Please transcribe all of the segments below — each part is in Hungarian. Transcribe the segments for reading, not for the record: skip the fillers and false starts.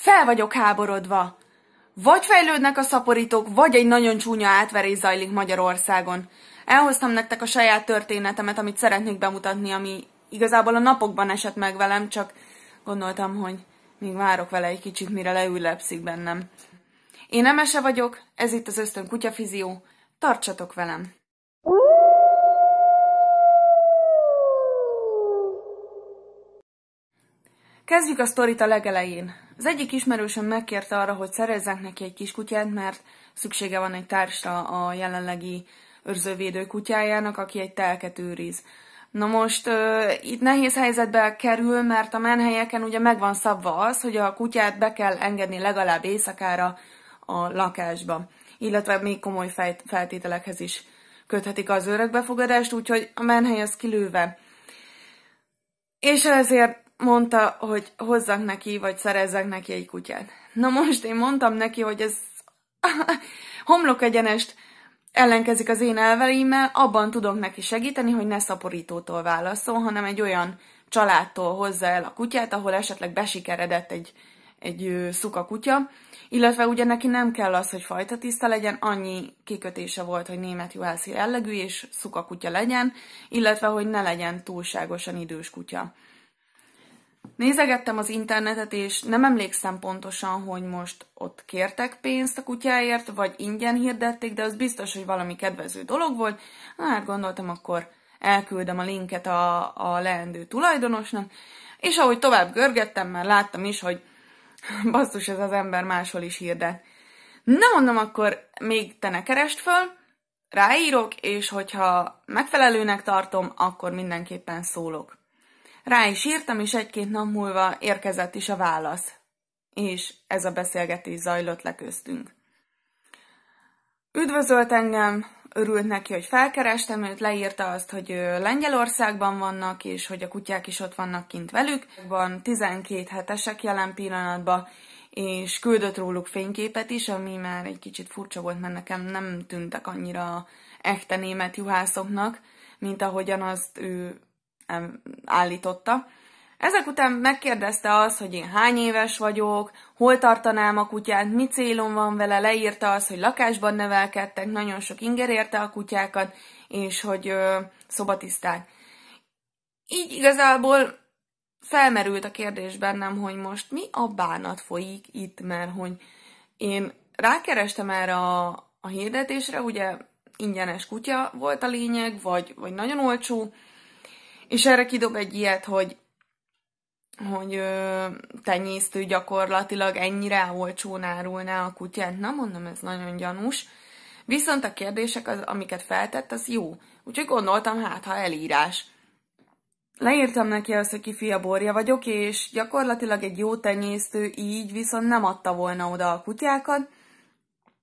Fel vagyok háborodva. Vagy fejlődnek a szaporítók, vagy egy nagyon csúnya átverés zajlik Magyarországon. Elhoztam nektek a saját történetemet, amit szeretnék bemutatni, ami igazából a napokban esett meg velem, csak gondoltam, hogy még várok vele egy kicsit, mire leüllepszik bennem. Én Emese vagyok, ez itt az Ösztön Kutyafizió, tartsatok velem! Kezdjük a sztorit a legelején. Az egyik ismerősöm megkérte arra, hogy szerezzek neki egy kiskutyát, mert szüksége van egy társra a jelenlegi őrzővédő kutyájának, aki egy telket őriz. Na most itt nehéz helyzetbe kerül, mert a menhelyeken ugye meg van szabva az, hogy a kutyát be kell engedni legalább éjszakára a lakásba. Illetve még komoly feltételekhez is köthetik az örökbefogadást, úgyhogy a menhely az kilőve. És ezért mondta, hogy hozzak neki, vagy szerezzek neki egy kutyát. Na most én mondtam neki, hogy ez homlok egyenest ellenkezik az én elveimmel, abban tudok neki segíteni, hogy ne szaporítótól válasszon, hanem egy olyan családtól hozza el a kutyát, ahol esetleg besikeredett egy szuka kutya, illetve ugye neki nem kell az, hogy fajtatiszta legyen, annyi kikötése volt, hogy német juhászi jellegű és szuka kutya legyen, illetve hogy ne legyen túlságosan idős kutya. Nézegettem az internetet, és nem emlékszem pontosan, hogy most ott kértek pénzt a kutyáért, vagy ingyen hirdették, de az biztos, hogy valami kedvező dolog volt. Hát gondoltam, akkor elküldöm a linket a leendő tulajdonosnak, és ahogy tovább görgettem, már láttam is, hogy basszus, ez az ember máshol is hirdet. Na mondom, akkor még te ne keresd föl, ráírok, és hogyha megfelelőnek tartom, akkor mindenképpen szólok. Rá is írtam, és egy-két nap múlva érkezett is a válasz. És ez a beszélgetés zajlott le köztünk. Üdvözölt engem, örült neki, hogy felkerestem őt, leírta azt, hogy Lengyelországban vannak, és hogy a kutyák is ott vannak kint velük. Van 12 hetesek jelen pillanatban, és küldött róluk fényképet is, ami már egy kicsit furcsa volt, mert nekem nem tűntek annyira echte német juhászoknak, mint ahogyan azt ő állította. Ezek után megkérdezte azt, hogy én hány éves vagyok, hol tartanám a kutyát, mi célom van vele, leírta azt, hogy lakásban nevelkedtek, nagyon sok inger érte a kutyákat, és hogy szobatiszták. Így igazából felmerült a kérdés bennem, hogy most mi a bánat folyik itt, mert hogy én rákerestem erre a hirdetésre, ugye ingyenes kutya volt a lényeg, vagy nagyon olcsó, és erre kidob egy ilyet, hogy tenyésztő gyakorlatilag ennyire olcsón árulná a kutyát. Na mondom, ez nagyon gyanús. Viszont a kérdések, amiket feltett, az jó. Úgyhogy gondoltam, hát ha elírás. Leírtam neki azt, hogy ki fia borja vagyok, és gyakorlatilag egy jó tenyésztő így viszont nem adta volna oda a kutyákat,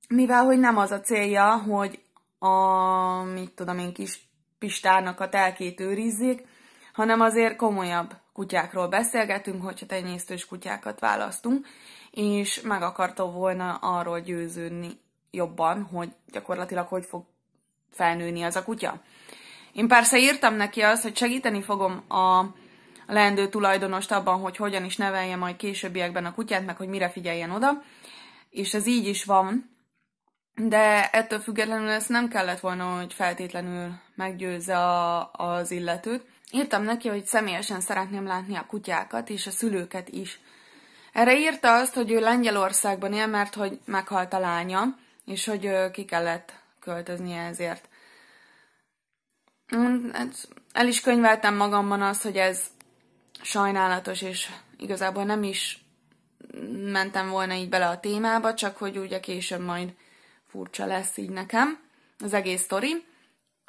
mivel hogy nem az a célja, hogy kis Pistának a telkét őrizzék, hanem azért komolyabb kutyákról beszélgetünk, hogyha tenyésztős kutyákat választunk, és meg akarta volna arról győződni jobban, hogy gyakorlatilag hogy fog felnőni az a kutya. Én persze írtam neki azt, hogy segíteni fogom a leendő tulajdonost abban, hogy hogyan is nevelje majd későbbiekben a kutyát, meg hogy mire figyeljen oda, és ez így is van, de ettől függetlenül ezt nem kellett volna, hogy feltétlenül meggyőzze az illetőt. Írtam neki, hogy személyesen szeretném látni a kutyákat és a szülőket is. Erre írta azt, hogy ő Lengyelországban él, mert hogy meghalt a lánya, és hogy ki kellett költöznie ezért. El is könyveltem magamban azt, hogy ez sajnálatos, és igazából nem is mentem volna így bele a témába, csak hogy ugye később majd furcsa lesz így nekem az egész sztori.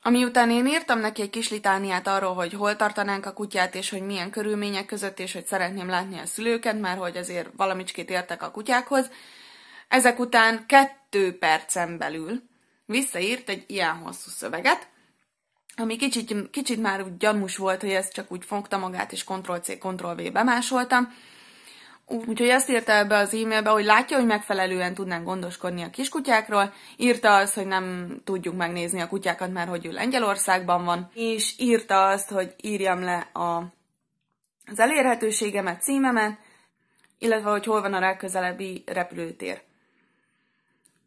Ami után én írtam neki egy kis litániát arról, hogy hol tartanánk a kutyát, és hogy milyen körülmények között, és hogy szeretném látni a szülőket, mert hogy azért valamicskét értek a kutyákhoz. Ezek után 2 percen belül visszaírt egy ilyen hosszú szöveget, ami kicsit már úgy gyanús volt, hogy ez csak úgy fogta magát, és Ctrl-C, Ctrl-V bemásoltam. Úgyhogy ezt írta ebbe az e-mailbe, hogy látja, hogy megfelelően tudnánk gondoskodni a kiskutyákról, írta azt, hogy nem tudjuk megnézni a kutyákat, mert hogy ő Lengyelországban van, és írta azt, hogy írjam le az elérhetőségemet, címemet, illetve hogy hol van a legközelebbi repülőtér.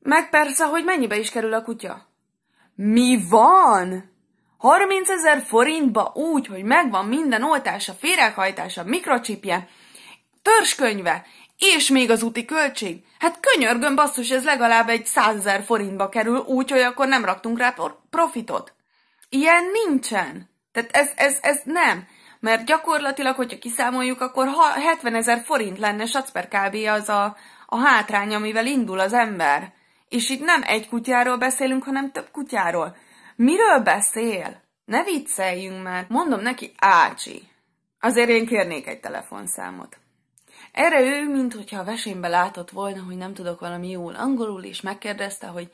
Meg persze, hogy mennyibe is kerül a kutya. Mi van? 30 000 forintba úgy, hogy megvan minden oltása, féreghajtása, mikrocsipje, törzskönyve, és még az úti költség. Hát könyörgöm, basszus, ez legalább egy 100 000 forintba kerül, úgy, hogy akkor nem raktunk rá profitot. Ilyen nincsen. Tehát ez nem. Mert gyakorlatilag, hogyha kiszámoljuk, akkor 70 000 forint lenne sacper kb. Az a hátrány, amivel indul az ember. És itt nem egy kutyáról beszélünk, hanem több kutyáról. Miről beszél? Ne vicceljünk már. Mondom neki, Ácsi. Azért én kérnék egy telefonszámot. Erre ő, minthogyha a vesémbe látott volna, hogy nem tudok valami jól angolul, és megkérdezte, hogy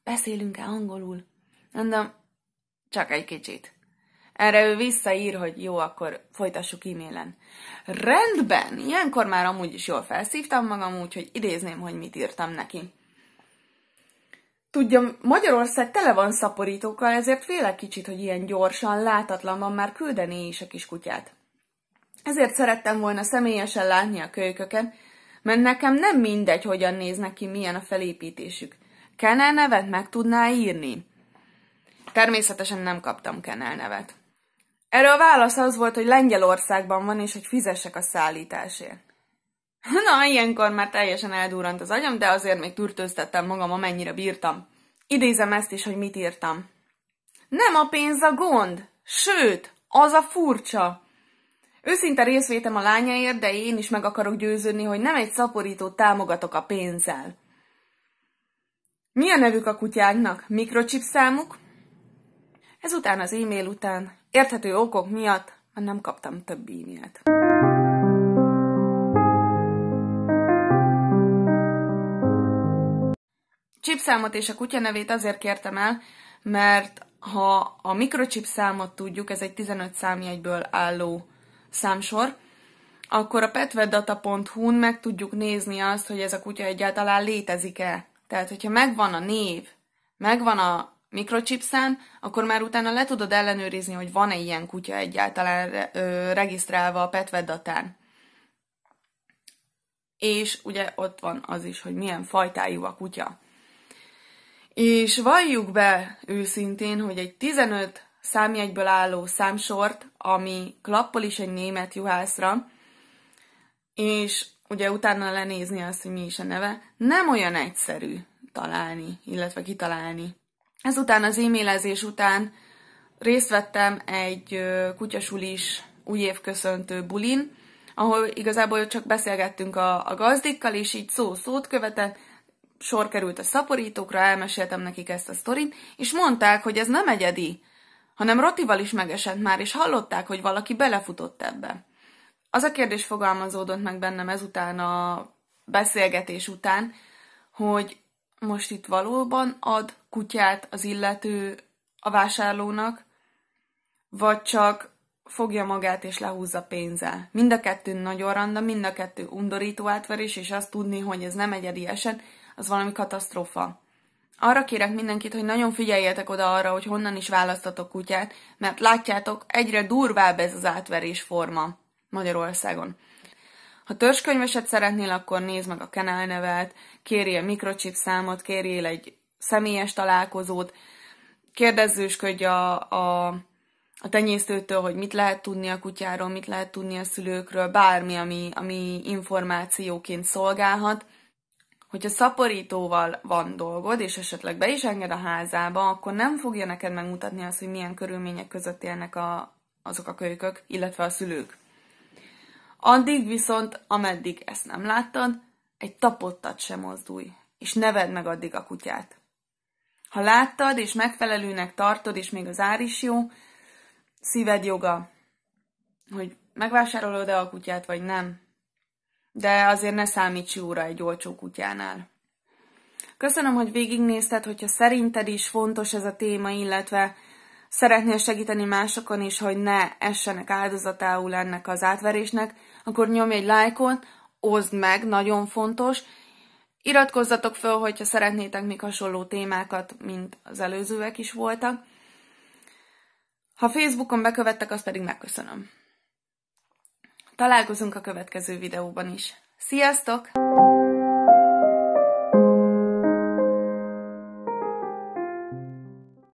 beszélünk-e angolul. Mondom, csak egy kicsit. Erre ő visszaír, hogy jó, akkor folytassuk e-mailen. Rendben, ilyenkor már amúgy is jól felszívtam magam, úgyhogy idézném, hogy mit írtam neki. Tudja, Magyarország tele van szaporítókkal, ezért félek kicsit, hogy ilyen gyorsan, látatlanban már küldené is a kiskutyát. Ezért szerettem volna személyesen látni a kölyköket, mert nekem nem mindegy, hogyan néznek ki, milyen a felépítésük. Kennel nevet meg tudná írni? Természetesen nem kaptam Kennel nevet. Erre a válasz az volt, hogy Lengyelországban van, és hogy fizessek a szállításért. Na, ilyenkor már teljesen eldurrant az agyam, de azért még tűrtőztettem magam, amennyire bírtam. Idézem ezt is, hogy mit írtam. Nem a pénz a gond, sőt, az a furcsa. Őszinte részvétem a lányáért, de én is meg akarok győződni, hogy nem egy szaporítót támogatok a pénzzel. Mi a nevük a kutyáknak? Mikrochip számuk? Ezután az e-mail után, érthető okok miatt, már nem kaptam több e-mailt. Chipszámot és a kutya nevét azért kértem el, mert ha a mikrochip számot tudjuk, ez egy 15 számjegyből álló számsor, akkor a petvetdata.hu-n meg tudjuk nézni azt, hogy ez a kutya egyáltalán létezik-e. Tehát, hogyha megvan a név, megvan a mikrochip szám, akkor már utána le tudod ellenőrizni, hogy van-e ilyen kutya egyáltalán regisztrálva a petvetdatán. És ugye ott van az is, hogy milyen fajtájú a kutya. És valljuk be őszintén, hogy egy 15 számjegyből álló számsort, ami klappol is egy német juhászra, és ugye utána lenézni azt, hogy mi is a neve, nem olyan egyszerű találni, illetve kitalálni. Ezután az e-mailezés után részt vettem egy kutyasulis újévköszöntő bulin, ahol igazából csak beszélgettünk a gazdikkal, és így szó-szót követett, sor került a szaporítókra, elmeséltem nekik ezt a sztorit, és mondták, hogy ez nem egyedi, hanem Rotival is megesett már, és hallották, hogy valaki belefutott ebbe. Az a kérdés fogalmazódott meg bennem ezután a beszélgetés után, hogy most itt valóban ad kutyát az illető a vásárlónak, vagy csak fogja magát és lehúzza pénzzel. Mind a kettő nagyon randa, mind a kettő undorító átverés, és azt tudni, hogy ez nem egyedi eset, az valami katasztrófa. Arra kérek mindenkit, hogy nagyon figyeljetek oda arra, hogy honnan is választatok kutyát, mert látjátok, egyre durvább ez az átverés forma Magyarországon. Ha törzskönyveset szeretnél, akkor nézd meg a Kennel nevet, kérjél mikrochip számot, kérjél egy személyes találkozót, kérdezzősködj a tenyésztőtől, hogy mit lehet tudni a kutyáról, mit lehet tudni a szülőkről, bármi, ami információként szolgálhat. Hogyha szaporítóval van dolgod, és esetleg be is enged a házába, akkor nem fogja neked megmutatni azt, hogy milyen körülmények között élnek azok a kölykök, illetve a szülők. Addig viszont, ameddig ezt nem láttad, egy tapottat sem mozdulj, és ne vedd meg addig a kutyát. Ha láttad, és megfelelőnek tartod, és még az ár is jó, szíved joga, hogy megvásárolod-e a kutyát, vagy nem. De azért ne számíts jóra egy olcsó kutyánál. Köszönöm, hogy végignézted, hogyha szerinted is fontos ez a téma, illetve szeretnél segíteni másokon is, hogy ne essenek áldozatául ennek az átverésnek, akkor nyomj egy lájkot, oszd meg, nagyon fontos. Iratkozzatok fel, hogyha szeretnétek még hasonló témákat, mint az előzőek is voltak. Ha Facebookon bekövettek, azt pedig megköszönöm. Találkozunk a következő videóban is. Sziasztok!